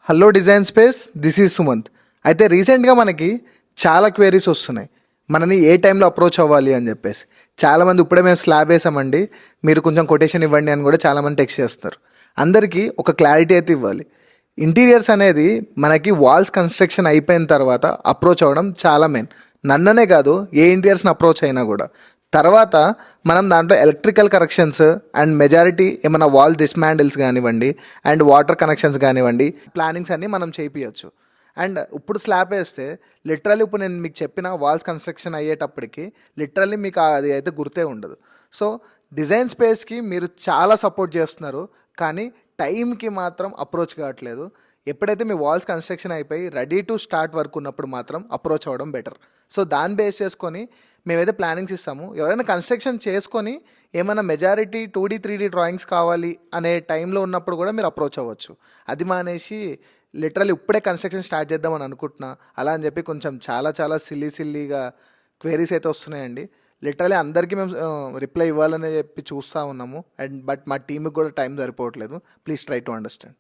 Hello design space, this is Sumanth. అయితే రీసెంట్గా మనకి చాలా క్వైరీస్ వస్తున్నాయి, మనని ఏ టైంలో అప్రోచ్ అవ్వాలి అని చెప్పేసి. చాలామంది ఇప్పుడే మేము స్లాబ్ వేసామండి, మీరు కొంచెం కొటేషన్ ఇవ్వండి అని కూడా చాలామంది టెక్స్ట్ చేస్తారు. అందరికీ ఒక క్లారిటీ అయితే ఇవ్వాలి. ఇంటీరియర్స్ అనేది మనకి వాల్స్ కన్స్ట్రక్షన్ అయిపోయిన తర్వాత అప్రోచ్ అవ్వడం చాలా మెయిన్. నన్ననే కాదు, ఏ ఇంటీరియర్స్ని అప్రోచ్ అయినా కూడా తర్వాత మనం దాంట్లో ఎలక్ట్రికల్ కరెక్షన్స్ అండ్ మెజారిటీ ఏమైనా వాల్ డిస్మాండిల్స్ కానివ్వండి అండ్ వాటర్ కనెక్షన్స్ కానివ్వండి, ప్లానింగ్స్ అన్నీ మనం చేయించవచ్చు. అండ్ ఇప్పుడు స్లాబ్ వేస్తే లిటరల్లీ ఇప్పుడు నేను మీకు చెప్పిన వాల్స్ కన్స్ట్రక్షన్ అయ్యేటప్పటికి లిటరల్లీ మీకు అది అయితే గుర్తే ఉండదు. సో డిజైన్ స్పేస్కి మీరు చాలా సపోర్ట్ చేస్తున్నారు, కానీ టైంకి మాత్రం అప్రోచ్ కావట్లేదు. ఎప్పుడైతే మీ వాల్స్ కన్స్ట్రక్షన్ అయిపోయి రెడీ టు స్టార్ట్ వర్క్ ఉన్నప్పుడు మాత్రం అప్రోచ్ అవ్వడం బెటర్. సో దాన్ని బేస్ చేసుకొని మేమైతే ప్లానింగ్స్ ఇస్తాము. ఎవరైనా కన్స్ట్రక్షన్ చేసుకొని ఏమైనా మెజారిటీ 2D 3D డ్రాయింగ్స్ కావాలి అనే టైంలో ఉన్నప్పుడు కూడా మీరు అప్రోచ్ అవ్వచ్చు. అది మానేసి లిటరల్లీ ఇప్పుడే కన్స్ట్రక్షన్ స్టార్ట్ చేద్దామని అనుకుంటున్నా అలా అని చెప్పి కొంచెం చాలా చాలా సిల్లీగా క్వైరీస్ అయితే వస్తున్నాయండి. లిటరల్లీ అందరికీ మేము రిప్లై ఇవ్వాలని చెప్పి చూస్తూ ఉన్నాము, అండ్ బట్ మా టీంకి కూడా టైం సరిపోవట్లేదు. Please try to understand.